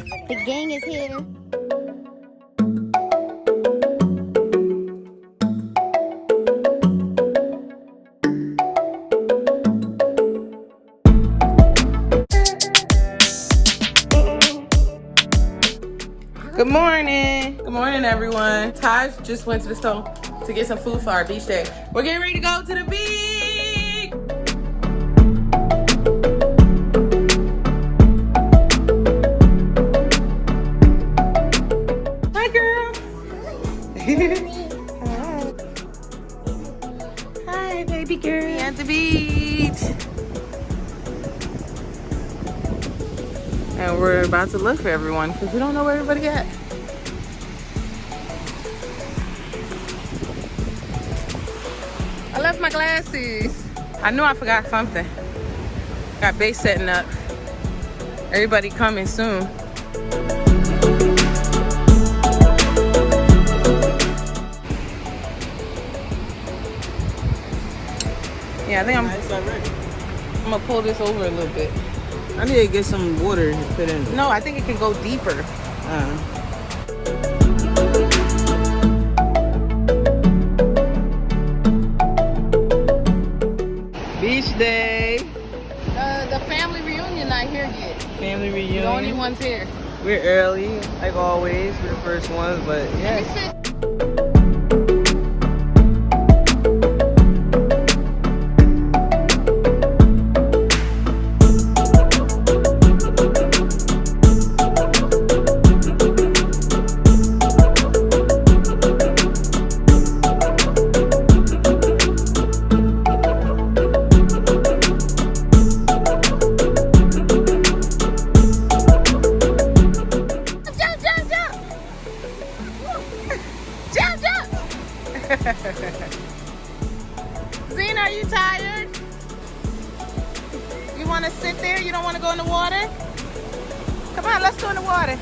The gang is here. Good morning. Good morning, everyone. Taj just went to the store to get some food for our beach day. We're getting ready to go to the beach. Hi, girl. Hi. Hi, baby girl. We at the beach. And we're about to look for everyone because we don't know where everybody at. I left my glasses. I knew I forgot something. Got base setting up. Everybody coming soon. Yeah, I think I'm gonna pull this over a little bit. I need to get some water and put in. No, I think it can go deeper. Beach day. The family reunion not here yet. Family reunion. The only ones here. We're early, like always. We're the first ones, but yeah. Zena, are you tired? You want to sit there? You don't want to go in the water? Come on, let's go in the water.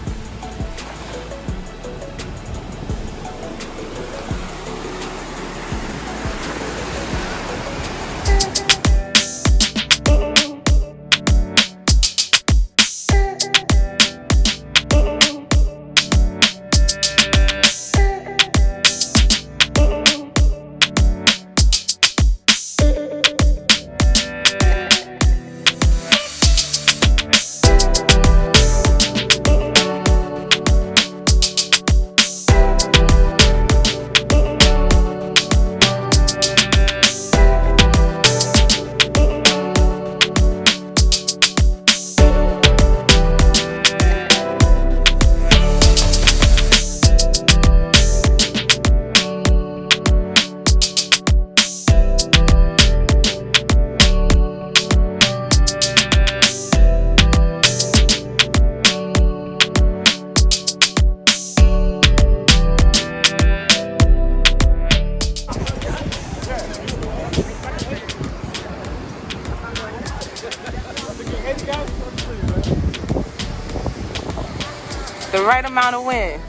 The right amount of wind.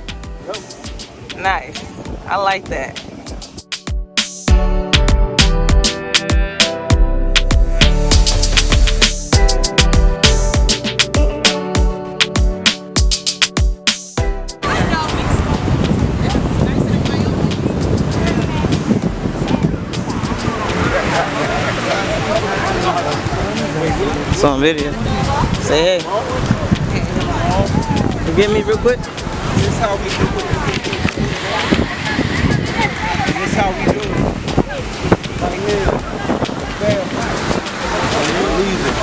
Yep. Nice. I like that. It's on video. Say hey. You get me real quick? This is how we do it. This is how we do it. Right here. Bam. You're losing.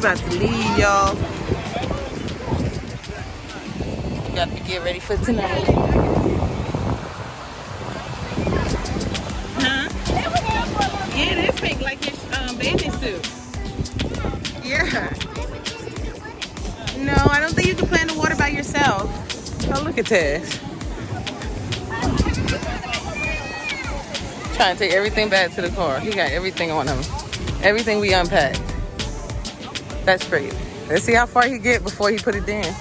About to leave, y'all. Got to get ready for tonight. Huh? pink like your bathing suit. Yeah. No, I don't think you can play in the water by yourself. Oh, look at this. Trying to take everything back to the car. He got everything on him. Everything we unpacked. That's great. Let's see how far he get before he put it in.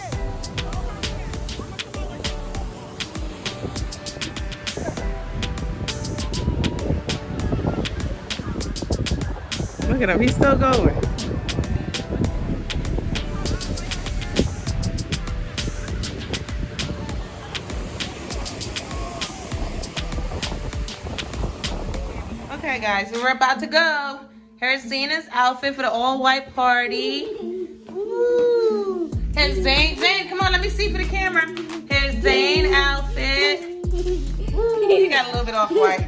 Look at him, he's still going. Okay guys, we're about to go. Here's Zena's outfit for the all-white party. Woo. Here's Zane. Zane, come on, let me see for the camera. Here's Zane's outfit. Woo. He got a little bit off white.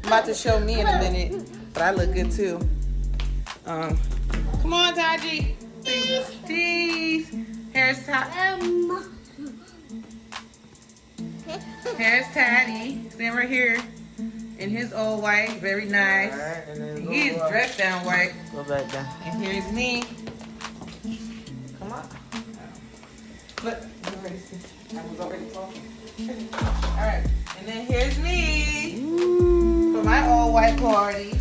About to show me in a minute, but I look good too. Come on, Taji. Cheese. Here's Here's Taddy. Stand right here. In his old white, very nice. Alright, and then He's dressed down white. Go back down. And here's me. Come on. Look, I was already talking. Alright, and then here's me. For my all white party.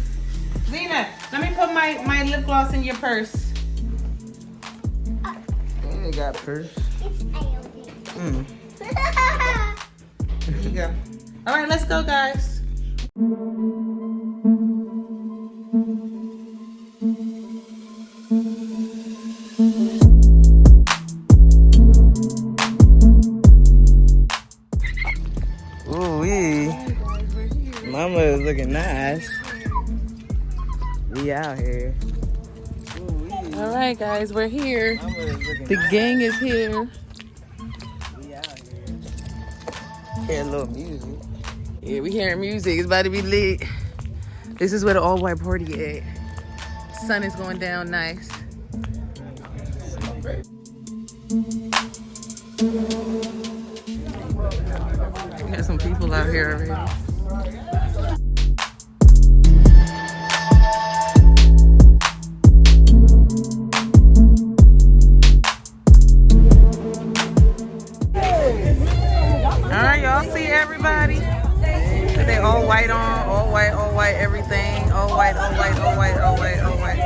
Zena, let me put my lip gloss in your purse. They got purse. There you go. Alright, let's go, guys. Ooh-wee. Mama is looking nice. We out here. All right, guys, we're here. Mama is looking The nice. gang is here. We out here. Hear a little music. Yeah, we hearing music. It's about to be lit. This is where the all-white party at. Sun is going down nice. We got some people out here already. Alright, y'all see everybody? They all white on, all white, everything. All white, all white, all white, all white, all white.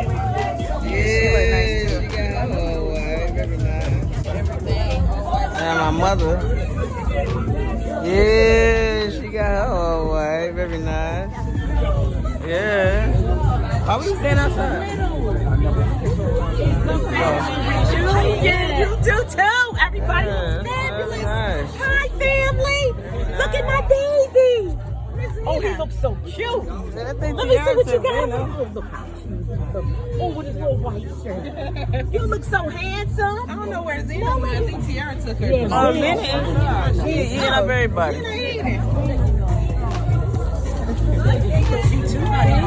Yeah, she got her all white. Very nice. Everything, all white. And my mother. Yeah, she got her all white. Very nice. Yeah. Why we stand outside? Yeah, you do too. Everybody Yeah, looks fabulous. nice. Hi, family. Look at my baby. Oh, he looks so cute. Let me see what you got. Oh, look how cute. Oh, with his little white shirt. You look so handsome. I don't know where Zena went. I think Tiara took her. Yeah, Oh, Minnie. She eating up everybody. Put you too, honey.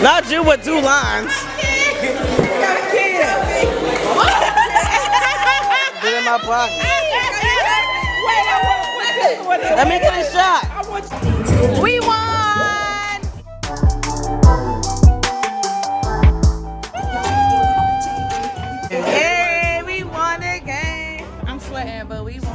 Not you, but 2 lines. Put it in my pocket. Let me get a shot. We won! Hey, we won again. I'm sweating, but we won.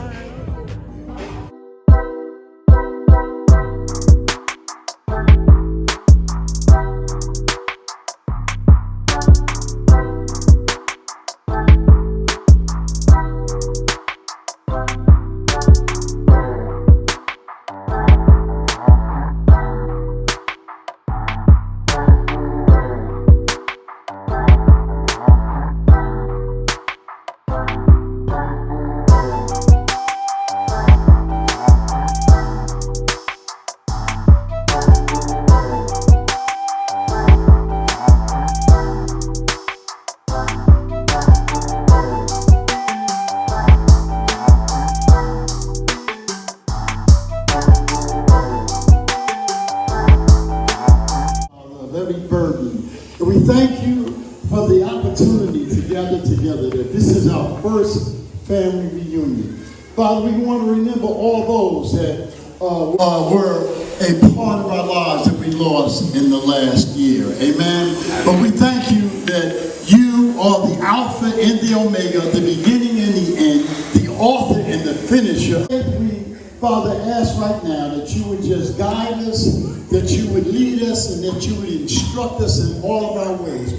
Very burdened. And we thank you for the opportunity to gather together. That this is our first family reunion. Father, we want to remember all those that were a part of our lives that we lost in the last year. Amen. But we thank you that you are the Alpha and the Omega, the beginning and the end, the author and the finisher. We, Father, ask right now that you would just guide us, that you would lead us, and that you would instruct us in all of our ways.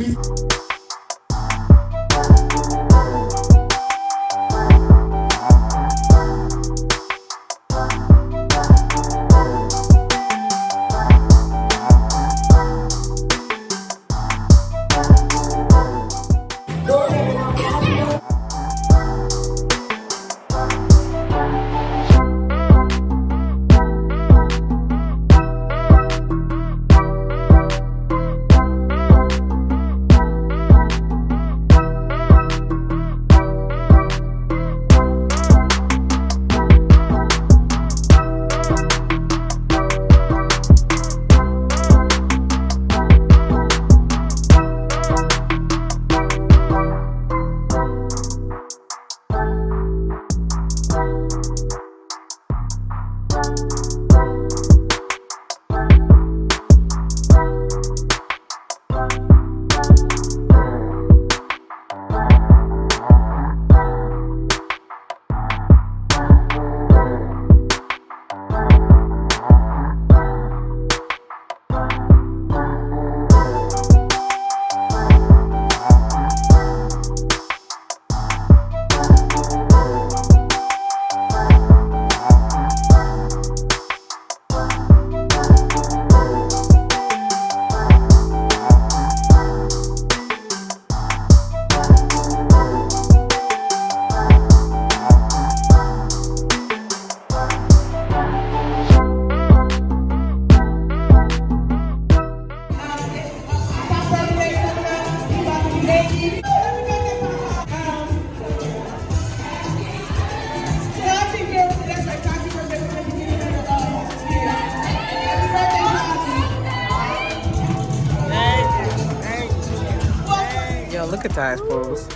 Yo, look at Ty's pose.